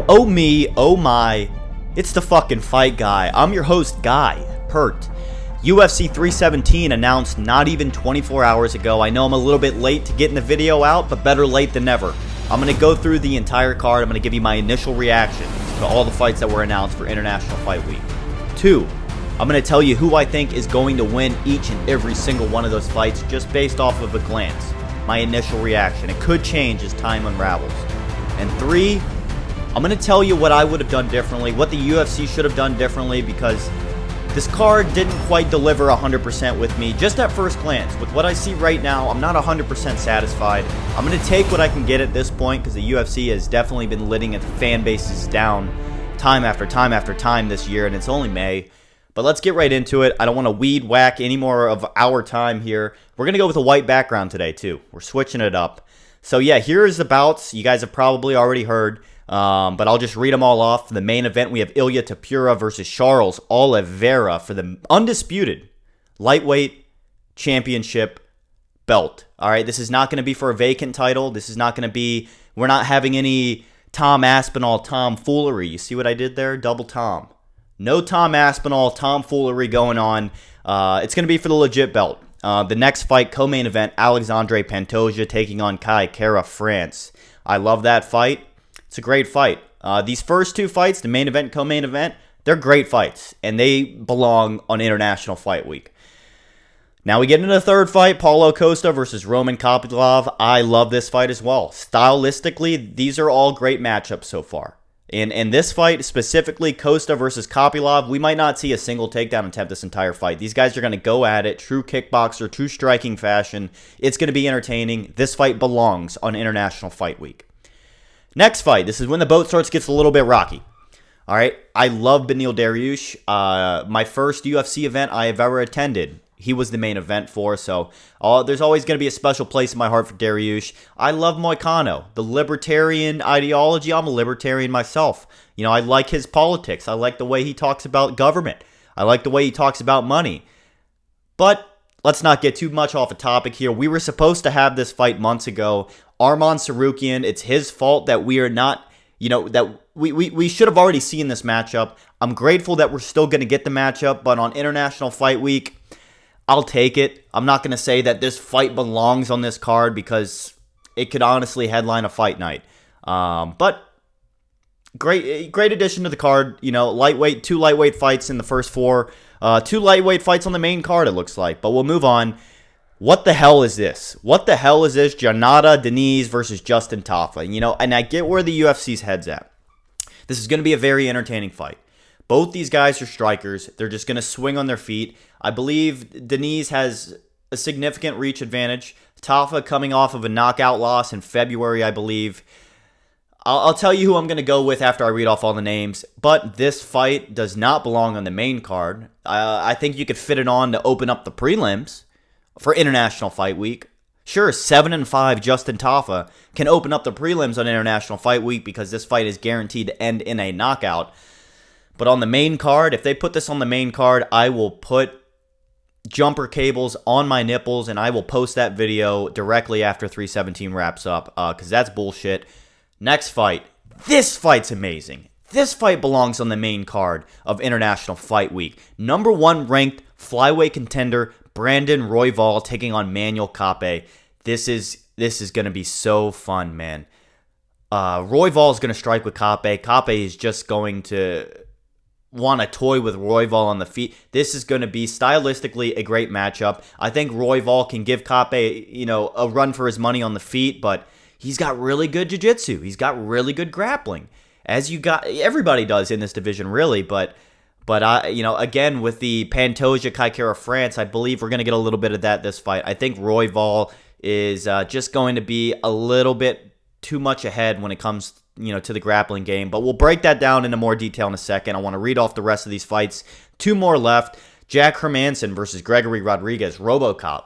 Oh me, oh my, it's the fucking fight guy. I'm your host, Guy Pert. UFC 317 announced not even 24 hours ago. I know I'm a little bit late to getting the video out, but better late than never. I'm going to go through the entire card. I'm going to give you my initial reaction to all the fights that were announced for International Fight Week. 2, I'm going to tell you who I think is going to win each and every single one of those fights just based off of a glance. My initial reaction. It could change as time unravels. And 3, I'm going to tell you what I would have done differently, what the UFC should have done differently, because this card didn't quite deliver 100% with me. Just at first glance, with what I see right now, I'm not 100% satisfied. I'm going to take what I can get at this point because the UFC has definitely been letting its fan bases down time after time after time this year, and it's only May. But let's get right into it. I don't want to weed whack any more of our time here. We're going to go with a white background today, too. We're switching it up. So, yeah, here's the bouts. You guys have probably already heard. But I'll just read them all off. For the main event, we have Topuria versus Charles Oliveira for the undisputed lightweight championship belt. All right, this is not going to be for a vacant title. This is not going to be, we're not having any Tom Aspinall tomfoolery. You see what I did there? Double Tom. No Tom Aspinall tomfoolery going on. It's going to be for the legit belt. The next fight, co-main event, Alexandre Pantoja taking on Kai Kara France. I love that fight. It's a great fight. These first two fights, the main event, co-main event, they're great fights, and they belong on International Fight Week. Now we get into the third fight, Paulo Costa versus Roman Kopylov. I love this fight as well. Stylistically, these are all great matchups so far. In this fight, specifically Costa versus Kopylov, we might not see a single takedown attempt this entire fight. These guys are going to go at it, true kickboxer, true striking fashion. It's going to be entertaining. This fight belongs on International Fight Week. Next fight, this is when the boat starts gets a little bit rocky. All right, I love Beneil Dariush. My first UFC event I have ever attended, he was the main event for, so there's always going to be a special place in my heart for Dariush. I love Moicano, the libertarian ideology. I'm a libertarian myself. You know, I like his politics. I like the way he talks about government. I like the way he talks about money. But let's not get too much off a topic here. We were supposed to have this fight months ago. Arman Tsarukyan, it's his fault that we are not, that we should have already seen this matchup. I'm grateful that we're still going to get the matchup, but on International Fight Week, I'll take it. I'm not going to say that this fight belongs on this card because it could honestly headline a fight night. But great addition to the card. Lightweight, 2 lightweight fights in the first 4. 2 lightweight fights on the main card, it looks like. But we'll move on. What the hell is this? What the hell is this? Jonata Deniz versus Justin Tafa. And I get where the UFC's head's at. This is going to be a very entertaining fight. Both these guys are strikers. They're just going to swing on their feet. I believe Deniz has a significant reach advantage. Tafa coming off of a knockout loss in February, I believe. I'll tell you who I'm going to go with after I read off all the names. But this fight does not belong on the main card. I think you could fit it on to open up the prelims for International Fight Week. Sure, 7-5 Justin Tafa can open up the prelims on International Fight Week because this fight is guaranteed to end in a knockout. But on the main card, if they put this on the main card, I will put jumper cables on my nipples and I will post that video directly after 317 wraps up because that's bullshit. Next fight. This fight's amazing. This fight belongs on the main card of International Fight Week. Number 1 ranked flyweight contender Brandon Royval taking on Manuel Kape. This is going to be so fun, man. Royval is going to strike with Kape. Kape is just going to want to toy with Royval on the feet. This is going to be stylistically a great matchup. I think Royval can give Kape, a run for his money on the feet, but he's got really good jiu-jitsu. He's got really good grappling, as everybody does in this division, really, But again, with the Pantoja Kai Kara France, I believe we're going to get a little bit of that this fight. I think Royval is just going to be a little bit too much ahead when it comes, to the grappling game. But we'll break that down into more detail in a second. I want to read off the rest of these fights. 2 more left. Jack Hermanson versus Gregory Rodriguez, RoboCop.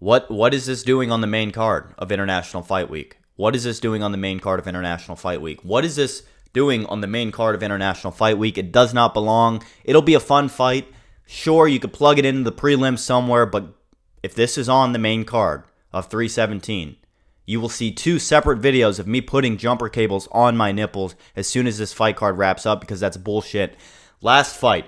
What is this doing on the main card of International Fight Week? What is this doing on the main card of International Fight Week? What is this doing on the main card of International Fight Week? It does not belong. It'll be a fun fight. Sure, you could plug it into the prelims somewhere, but if this is on the main card of 317, You will see 2 separate videos of me putting jumper cables on my nipples as soon as this fight card wraps up, because that's bullshit. Last fight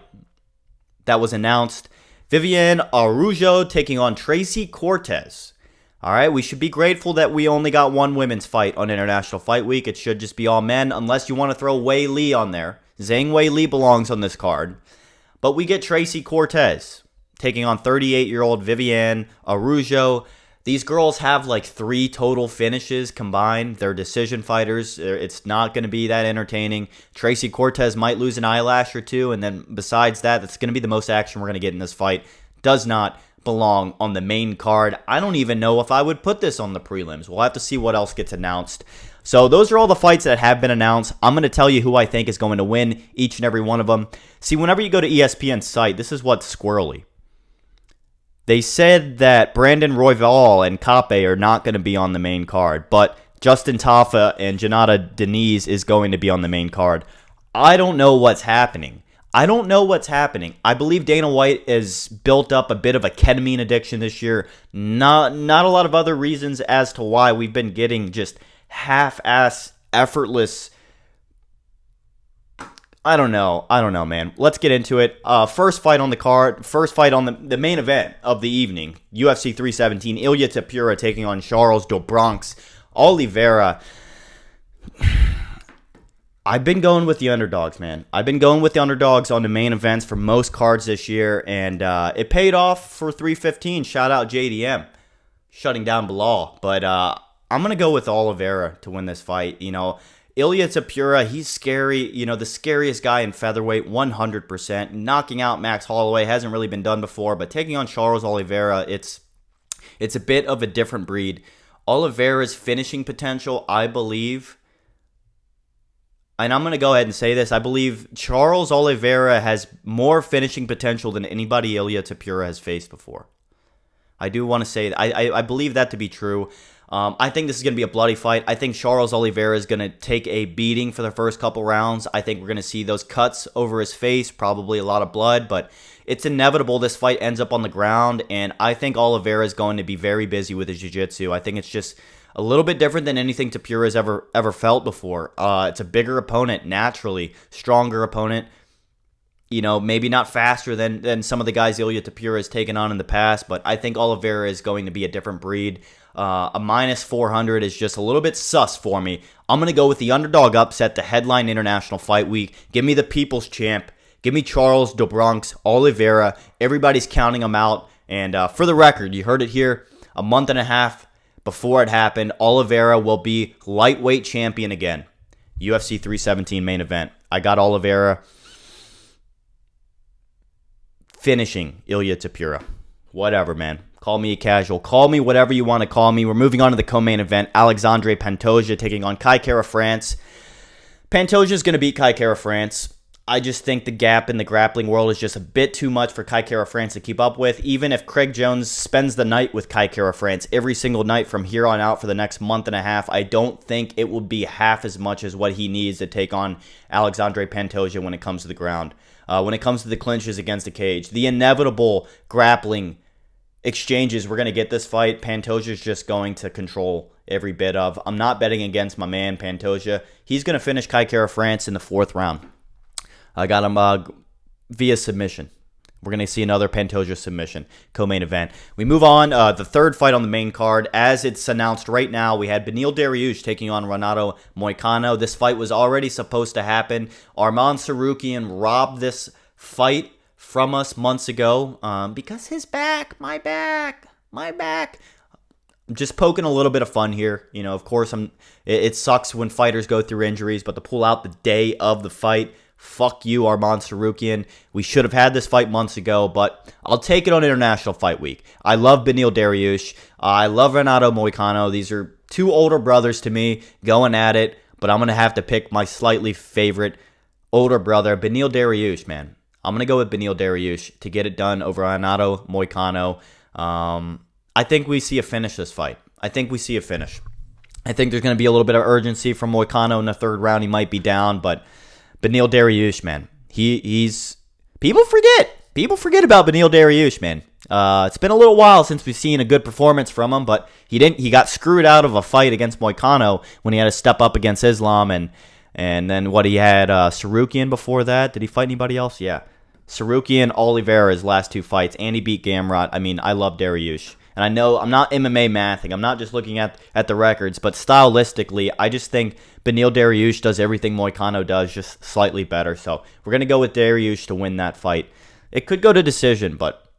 that was announced, Viviane Araújo taking on Tracy Cortez. All right, we should be grateful that we only got one women's fight on International Fight Week. It should just be all men, unless you want to throw Wei Li on there. Zhang Wei Li belongs on this card. But we get Tracy Cortez taking on 38-year-old Viviane Araújo. These girls have like 3 total finishes combined. They're decision fighters. It's not going to be that entertaining. Tracy Cortez might lose an eyelash or 2, and then besides that, that's going to be the most action we're going to get in this fight. Does not belong on the main card. I don't even know if I would put this on the prelims. We'll have to see what else gets announced. So those are all the fights that have been announced. I'm going to tell you who I think is going to win each and every one of them. See, whenever you go to ESPN's site, this is what's squirrely. They said that Brandon Royval and Kape are not going to be on the main card, but Justin Tafa and Janata Deniz is going to be on the main card. I don't know what's happening. I believe Dana White has built up a bit of a ketamine addiction this year. Not a lot of other reasons as to why we've been getting just half-ass, effortless. I don't know, man. Let's get into it. First fight on the card, first fight on the main event of the evening. UFC 317, Ilia Topuria taking on Charles do Bronx Oliveira. I've been going with the underdogs, man. I've been going with the underdogs on the main events for most cards this year, and it paid off for 315. Shout out JDM, shutting down Bilal. But I'm going to go with Oliveira to win this fight. You know, Ilia Topuria, he's scary. You know, the scariest guy in featherweight, 100%. Knocking out Max Holloway hasn't really been done before, but taking on Charles Oliveira, it's a bit of a different breed. Oliveira's finishing potential, I believe, and I'm going to go ahead and say this, I believe Charles Oliveira has more finishing potential than anybody Ilia Topuria has faced before. I do want to say that. I believe that to be true. I think this is going to be a bloody fight. I think Charles Oliveira is going to take a beating for the first couple rounds. I think we're going to see those cuts over his face, probably a lot of blood, but it's inevitable this fight ends up on the ground, and I think Oliveira is going to be very busy with his jiu-jitsu. I think it's just a little bit different than anything Topuria has ever felt before. It's a bigger opponent, naturally, stronger opponent. You know, maybe not faster than some of the guys Ilia Topuria has taken on in the past, but I think Oliveira is going to be a different breed. A minus 400 is just a little bit sus for me. I'm going to go with the underdog upset to headline International Fight Week. Give me the people's champ. Give me Charles do Bronx Oliveira. Everybody's counting him out. And for the record, you heard it here a month and a half before it happened. Oliveira will be lightweight champion again. UFC 317 main event. I got Oliveira finishing Ilia Topuria. Whatever, man. Call me a casual. Call me whatever you want to call me. We're moving on to the co-main event. Alexandre Pantoja taking on Kai Kara France. Pantoja is going to beat Kai Kara France. I just think the gap in the grappling world is just a bit too much for Kai Kara France to keep up with. Even if Craig Jones spends the night with Kai Kara France every single night from here on out for the next month and a half, I don't think it will be half as much as what he needs to take on Alexandre Pantoja when it comes to the ground. When it comes to the clinches against the cage. The inevitable grappling exchanges we're going to get this fight, Pantoja is just going to control every bit of. I'm not betting against my man Pantoja. He's going to finish Kai Kara France in the 4th round. I got him via submission. We're going to see another Pantoja submission, co-main event. We move on. The third fight on the main card. As it's announced right now, we had Beneil Dariush taking on Renato Moicano. This fight was already supposed to happen. Arman Tsarukyan robbed this fight from us months ago because his back, my back. I'm just poking a little bit of fun here. You know, of course, it sucks when fighters go through injuries, but to pull out the day of the fight, fuck you, Arman Tsarukyan. We should have had this fight months ago, but I'll take it on International Fight Week. I love Beneil Dariush. I love Renato Moicano. These are 2 older brothers to me going at it, but I'm going to have to pick my slightly favorite older brother, Beneil Dariush, man. I'm going to go with Beneil Dariush to get it done over Renato Moicano. I think we see a finish this fight. I think there's going to be a little bit of urgency from Moicano in the 3rd round. He might be down, but Beneil Dariush, man, he's people forget. people forget about Beneil Dariush, man. It's been a little while since we've seen a good performance from him, but he got screwed out of a fight against Moicano when he had to step up against Islam, and then what, he had Sarukian before that. Did he fight anybody else? Yeah. Sarukian, Oliveira's last 2 fights, and he beat Gamrot. I mean, I love Dariush. And I know I'm not MMA mathing. I'm not just looking at the records, but stylistically, I just think Beneil Dariush does everything Moicano does, just slightly better. So we're going to go with Dariush to win that fight. It could go to decision, but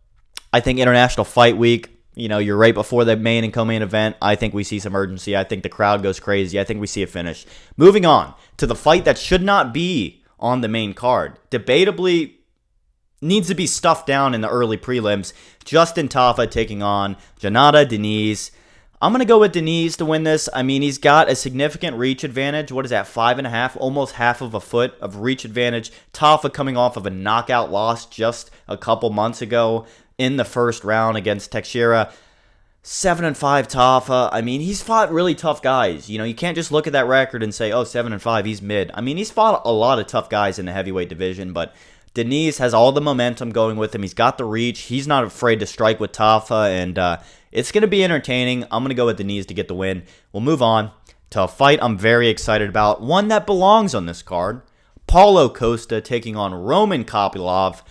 I think International Fight Week, you're right before the main and co-main event. I think we see some urgency. I think the crowd goes crazy. I think we see a finish. Moving on to the fight that should not be on the main card. Debatably needs to be stuffed down in the early prelims. Justin Tafa taking on Janata Diniz. I'm going to go with Diniz to win this. I mean, he's got a significant reach advantage. What is that, 5.5? Almost half of a foot of reach advantage. Tafa coming off of a knockout loss just a couple months ago in the first round against Teixeira. 7-5 Tafa. I mean, he's fought really tough guys. You can't just look at that record and say, oh, 7-5, he's mid. I mean, he's fought a lot of tough guys in the heavyweight division, but Diniz has all the momentum going with him. He's got the reach. He's not afraid to strike with Tafa, and it's going to be entertaining. I'm going to go with Diniz to get the win. We'll move on to a fight I'm very excited about, one that belongs on this card. Paulo Costa taking on Roman Kopylov.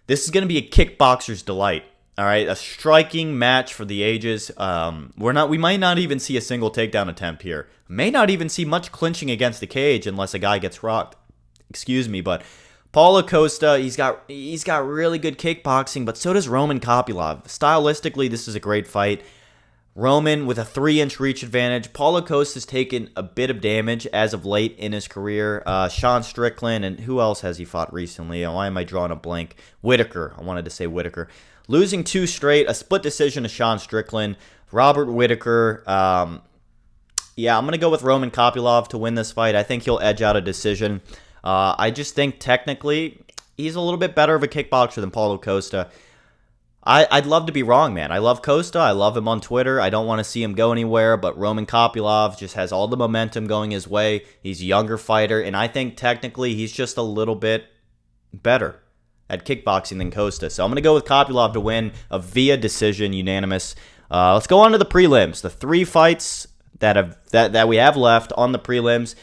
This is going to be a kickboxer's delight. All right, a striking match for the ages. We might not even see a single takedown attempt here. May not even see much clinching against the cage unless a guy gets rocked. Excuse me, but Paulo Costa, he's got really good kickboxing, but so does Roman Kopylov. Stylistically, this is a great fight. Roman with a 3-inch reach advantage. Paulo Costa's taken a bit of damage as of late in his career. Sean Strickland, and who else has he fought recently? Why am I drawing a blank? Whitaker. I wanted to say Whitaker. Losing 2 straight, a split decision to Sean Strickland. Robert Whitaker. I'm going to go with Roman Kopylov to win this fight. I think he'll edge out a decision. I just think technically he's a little bit better of a kickboxer than Paulo Costa. I'd love to be wrong, man. I love Costa. I love him on Twitter. I don't want to see him go anywhere, but Roman Kopylov just has all the momentum going his way. He's a younger fighter, and I think technically he's just a little bit better at kickboxing than Costa. So I'm going to go with Kopylov to win a via decision, unanimous. Let's go on to the prelims. The 3 fights that we have left on the prelims.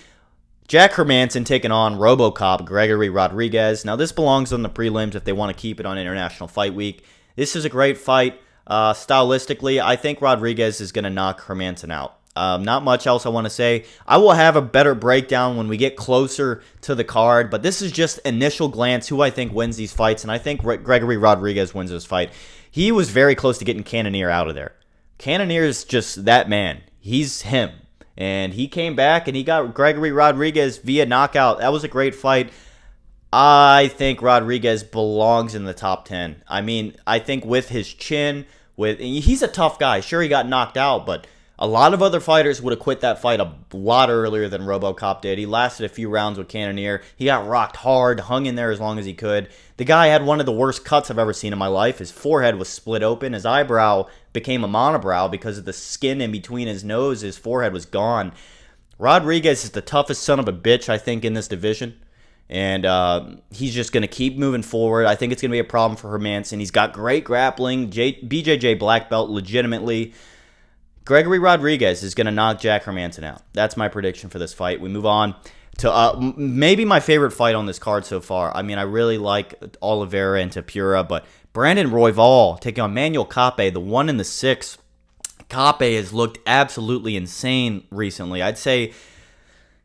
Jack Hermansson taking on RoboCop Gregory Rodriguez. Now, this belongs on the prelims if they want to keep it on International Fight Week. This is a great fight. Stylistically, I think Rodriguez is going to knock Hermansson out. Not much else I want to say. I will have a better breakdown when we get closer to the card, but this is just initial glance who I think wins these fights, and I think Gregory Rodriguez wins this fight. He was very close to getting Cannonier out of there. Cannonier is just that man. He's him. And he came back and he got Gregory Rodriguez via knockout. That was a great fight. I think Rodriguez belongs in the top 10. I mean, I think with his chin, he's a tough guy. Sure, he got knocked out, but a lot of other fighters would have quit that fight a lot earlier than RoboCop did. He lasted a few rounds with Cannonier. He got rocked hard, hung in there as long as he could. The guy had one of the worst cuts I've ever seen in my life. His forehead was split open. His eyebrow became a monobrow because of the skin in between his nose. His forehead was gone. Rodriguez is the toughest son of a bitch, I think, in this division. And he's just going to keep moving forward. I think it's going to be a problem for Hermansson. He's got great grappling. BJJ black belt legitimately. Gregory Rodriguez is going to knock Jack Hermansson out. That's my prediction for this fight. We move on to maybe my favorite fight on this card so far. I mean, I really like Oliveira and Topuria, but Brandon Royval taking on Manuel Kape, the 1 and the 6. Kape has looked absolutely insane recently. I'd say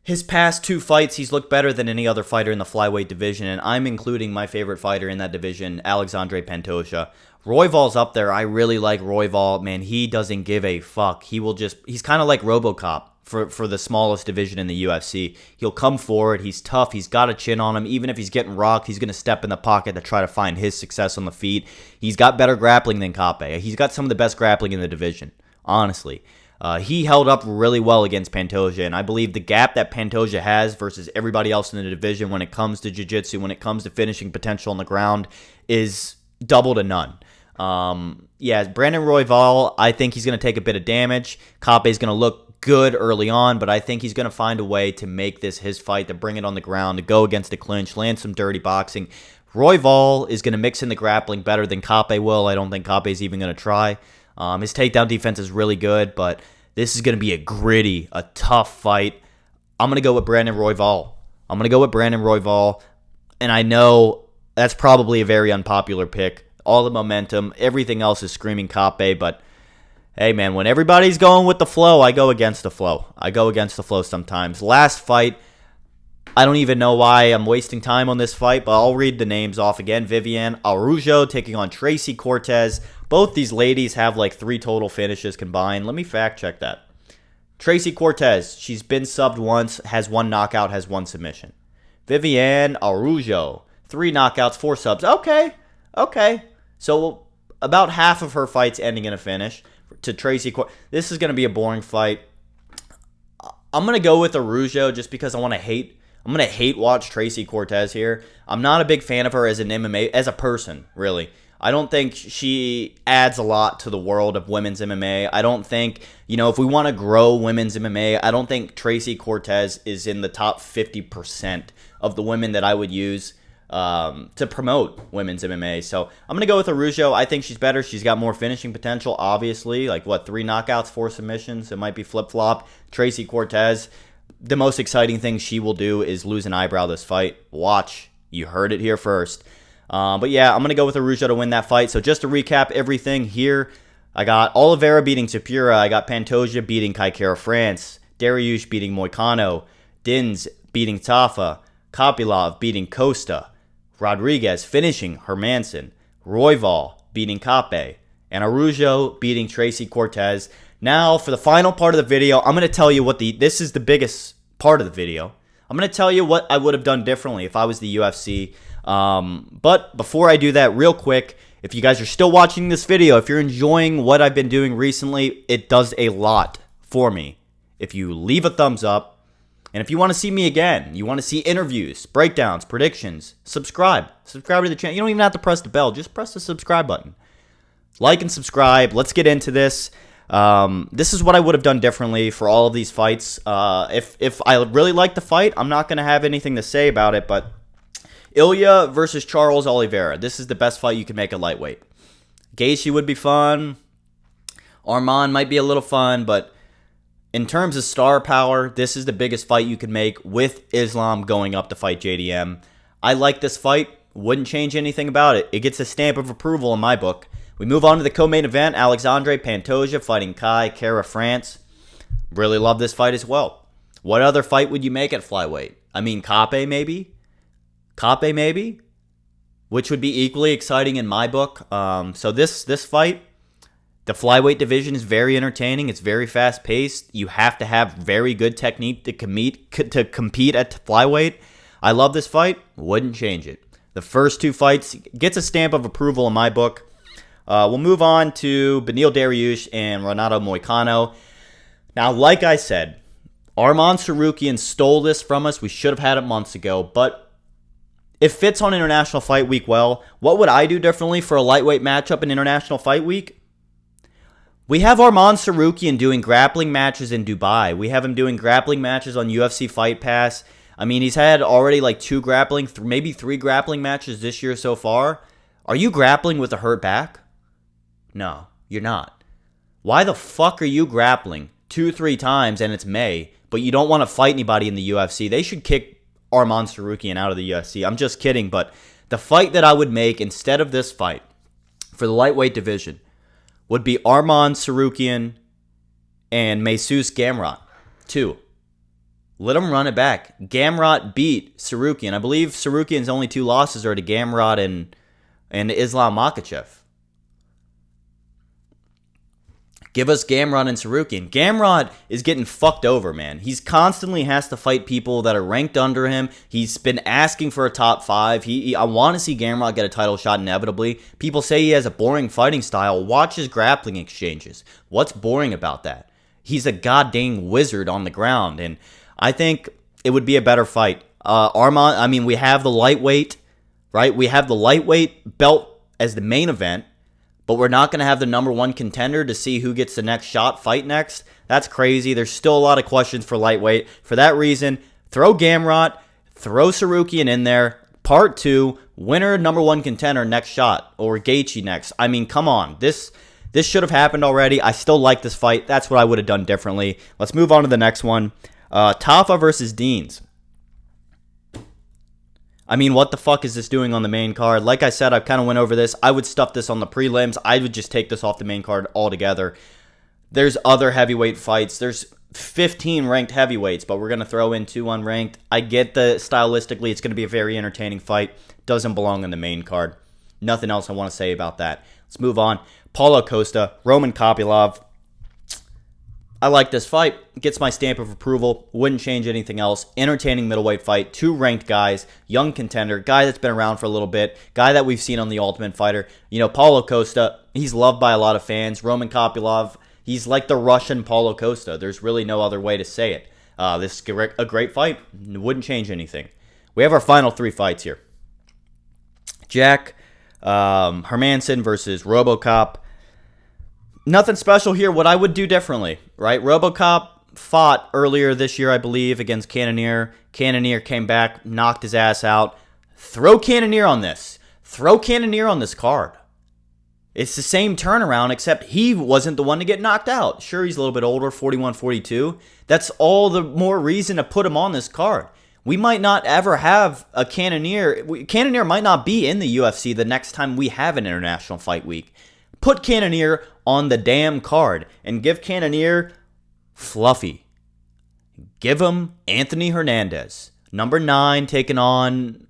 his past 2 fights, he's looked better than any other fighter in the flyweight division, and I'm including my favorite fighter in that division, Alexandre Pantoja. Royval's up there. I really like Royval. Man, he doesn't give a fuck. He's kind of like RoboCop for the smallest division in the UFC. He'll come forward. He's tough. He's got a chin on him. Even if he's getting rocked, he's going to step in the pocket to try to find his success on the feet. He's got better grappling than Kape. He's got some of the best grappling in the division, honestly. He held up really well against Pantoja, and I believe the gap that Pantoja has versus everybody else in the division when it comes to jiu-jitsu, when it comes to finishing potential on the ground, is double to none. Brandon Royval, I think he's going to take a bit of damage. Kape's going to look looked good early on, but I think he's going to find a way to make this his fight, to bring it on the ground, to go against the clinch, land some dirty boxing. Royval is going to mix in the grappling better than Kape will. I don't think Kape is even going to try. His takedown defense is really good, but this is going to be a gritty, a tough fight. I'm going to go with Brandon Royval. And I know that's probably a very unpopular pick. All the momentum, everything else is screaming Kape, but hey, man, when everybody's going with the flow, I go against the flow. Sometimes. Last fight, I don't even know why I'm wasting time on this fight, but I'll read the names off again. Viviane Araujo taking on Tracy Cortez. Both these ladies have like 3 total finishes combined. Let me fact check that. Tracy Cortez, she's been subbed once, has 1 knockout, has 1 submission. Viviane Araujo, 3 knockouts, 4 subs. Okay. So about half of her fights ending in a finish. To Tracy Cortez, this is going to be a boring fight. I'm going to go with Araujo just because I'm going to hate watch Tracy Cortez here. I'm not a big fan of her as an MMA, as a person, really. I don't think she adds a lot to the world of women's MMA. I don't think, if we want to grow women's MMA, I don't think Tracy Cortez is in the top 50% of the women that I would use to promote women's MMA. So I'm going to go with Araujo. I think she's better. She's got more finishing potential, obviously. 3 knockouts, 4 submissions. It might be flip-flop. Tracy Cortez, the most exciting thing she will do is lose an eyebrow this fight. Watch. You heard it here first. But yeah, I'm going to go with Araujo to win that fight. So just to recap everything here, I got Oliveira beating Topuria. I got Pantoja beating Kara France. Dariush beating Moicano. Dins beating Tafa. Kopylov beating Costa. Rodriguez finishing Hermanson. Royval beating Kape. And Araujo beating Tracy Cortez. Now, for the final part of the video, I'm going to tell you this is the biggest part of the video. I'm going to tell you what I would have done differently if I was the UFC. But before I do that, real quick, if you guys are still watching this video, if you're enjoying what I've been doing recently, it does a lot for me. If you leave a thumbs up, and if you want to see me again, you want to see interviews, breakdowns, predictions, subscribe. Subscribe to the channel. You don't even have to press the bell. Just press the subscribe button. Like and subscribe. Let's get into this. This is what I would have done differently for all of these fights. If I really like the fight, I'm not going to have anything to say about it, but Ilya versus Charles Oliveira. This is the best fight you can make at lightweight. Gaethje would be fun. Arman might be a little fun, but in terms of star power, this is the biggest fight you can make with Islam going up to fight JDM. I like this fight. Wouldn't change anything about it. It gets a stamp of approval in my book. We move on to the co-main event. Alexandre Pantoja fighting Kara France. Really love this fight as well. What other fight would you make at flyweight? I mean, Kape maybe? Which would be equally exciting in my book. So this fight, the flyweight division is very entertaining. It's very fast-paced. You have to have very good technique to compete at flyweight. I love this fight. Wouldn't change it. The first 2 fights gets a stamp of approval in my book. We'll move on to Beneil Dariush and Renato Moicano. Now, like I said, Arman Tsarukyan stole this from us. We should have had it months ago, but it fits on International Fight Week well. What would I do differently for a lightweight matchup in International Fight Week? We have Arman Tsarukyan doing grappling matches in Dubai. We have him doing grappling matches on UFC Fight Pass. I mean, he's had already like 2 grappling, maybe 3 grappling matches this year so far. Are you grappling with a hurt back? No, you're not. Why the fuck are you grappling 2-3 times and it's May, but you don't want to fight anybody in the UFC? They should kick Arman Tsarukyan out of the UFC. I'm just kidding, but the fight that I would make instead of this fight for the lightweight division would be Arman Tsarukyan and Jesus Gamrot. 2. Let him run it back. Gamrot beat Tsarukyan. I believe Tsarukyan's only 2 losses are to Gamrot and Islam Makhachev. Give us Gamrot and Tsarukyan. Gamrot is getting fucked over, man. He's constantly has to fight people that are ranked under him. He's been asking for a top 5. I want to see Gamrot get a title shot inevitably. People say he has a boring fighting style. Watch his grappling exchanges. What's boring about that? He's a goddamn wizard on the ground, and I think it would be a better fight. Arman, I mean, we have the lightweight, right? We have the lightweight belt as the main event. but we're not going to have the number one contender to see who gets the next shot, fight next. That's crazy. There's still a lot of questions for lightweight. For that reason, throw Gamrot, throw Sarukian in there. Part 2, winner, number one contender, next shot, or Gaethje next. I mean, come on. This should have happened already. I still like this fight. That's what I would have done differently. Let's move on to the next one. Tafa versus Deans. I mean, what the fuck is this doing on the main card? Like I said, I kind of went over this. I would stuff this on the prelims. I would just take this off the main card altogether. There's other heavyweight fights. There's 15 ranked heavyweights, but we're going to throw in 2 unranked. I get that stylistically it's going to be a very entertaining fight. Doesn't belong on the main card. Nothing else I want to say about that. Let's move on. Paulo Costa, Roman Kopylov. I like this fight. Gets my stamp of approval. Wouldn't change anything else. Entertaining middleweight fight. 2 ranked guys. Young contender. Guy that's been around for a little bit. Guy that we've seen on The Ultimate Fighter. You know, Paulo Costa, he's loved by a lot of fans. Roman Kopylov, he's like the Russian Paulo Costa. There's really no other way to say it. This is a great fight. Wouldn't change anything. We have our final 3 fights here. Jack Hermanson versus RoboCop. Nothing special here. What I would do differently, right? RoboCop fought earlier this year, I believe, against Cannonier. Cannonier came back, knocked his ass out. Throw Cannonier on this. Throw Cannonier on this card. It's the same turnaround, except he wasn't the one to get knocked out. Sure, he's a little bit older, 41, 42. That's all the more reason to put him on this card. We might not ever have a Cannonier. Cannonier might not be in the UFC the next time we have an International Fight Week. Put Cannonier on the damn card and give Cannonier Fluffy. Give him Anthony Hernandez. Number 9 taking on,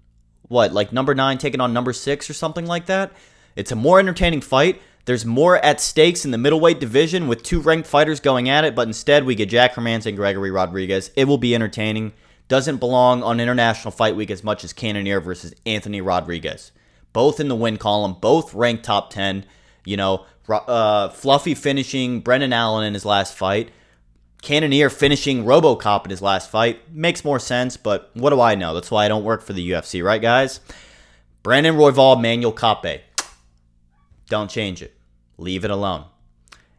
number 9 taking on number 6 or something like that? It's a more entertaining fight. There's more at stakes in the middleweight division with 2 ranked fighters going at it, but instead we get Jack Hermanson and Gregory Rodriguez. It will be entertaining. Doesn't belong on International Fight Week as much as Cannonier versus Anthony Rodriguez. Both in the win column, both ranked top 10. You know, Fluffy finishing Brendan Allen in his last fight. Cannonier finishing RoboCop in his last fight. Makes more sense, but what do I know? That's why I don't work for the UFC, right, guys? Brandon Royval, Manuel Cape. Don't change it. Leave it alone.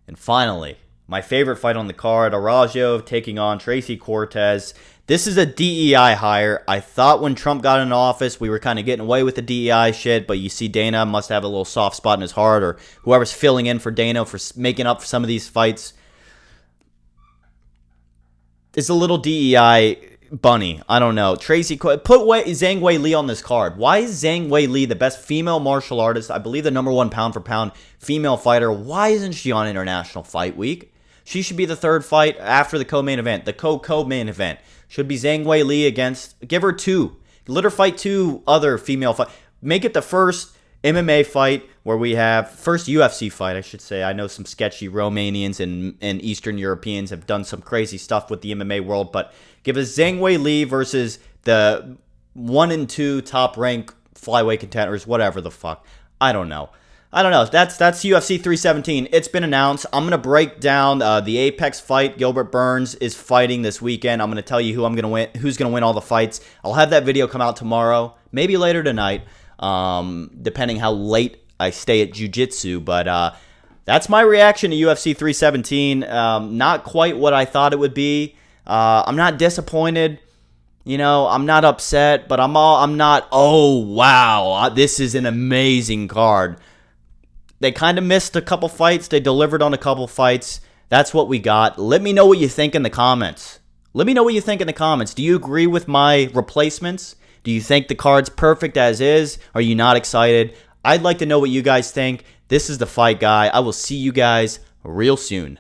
And finally, my favorite fight on the card, Araujo taking on Tracy Cortez. This is a DEI hire. I thought when Trump got into office, we were kind of getting away with the DEI shit, but you see Dana must have a little soft spot in his heart, or whoever's filling in for Dana for making up for some of these fights. It's a little DEI bunny. I don't know. Tracy, put Zhang Wei Li on this card. Why is Zhang Wei Li the best female martial artist? I believe the number 1 pound for pound female fighter. Why isn't she on International Fight Week? She should be the 3rd fight after the co-main event. The co-main event should be Zhang Wei Li against. Give her 2. Let her fight 2 other female fight. Make it the first MMA fight where we have first UFC fight, I should say. I know some sketchy Romanians and Eastern Europeans have done some crazy stuff with the MMA world, but give us Zhang Wei Li versus the 1 and 2 top rank flyweight contenders, whatever the fuck. I don't know. That's UFC 317. It's been announced. I'm going to break down the Apex fight. Gilbert Burns is fighting this weekend. I'm going to tell you who's going to win all the fights. I'll have that video come out tomorrow, maybe later tonight, depending how late I stay at jiu-jitsu. But that's my reaction to UFC 317. Not quite what I thought it would be. I'm not disappointed. You know, I'm not upset, but I'm not, oh, wow, this is an amazing card. They kind of missed a couple fights. They delivered on a couple fights. That's what we got. Let me know what you think in the comments. Do you agree with my replacements? Do you think the card's perfect as is? Are you not excited? I'd like to know what you guys think. This is The Fight Guy. I will see you guys real soon.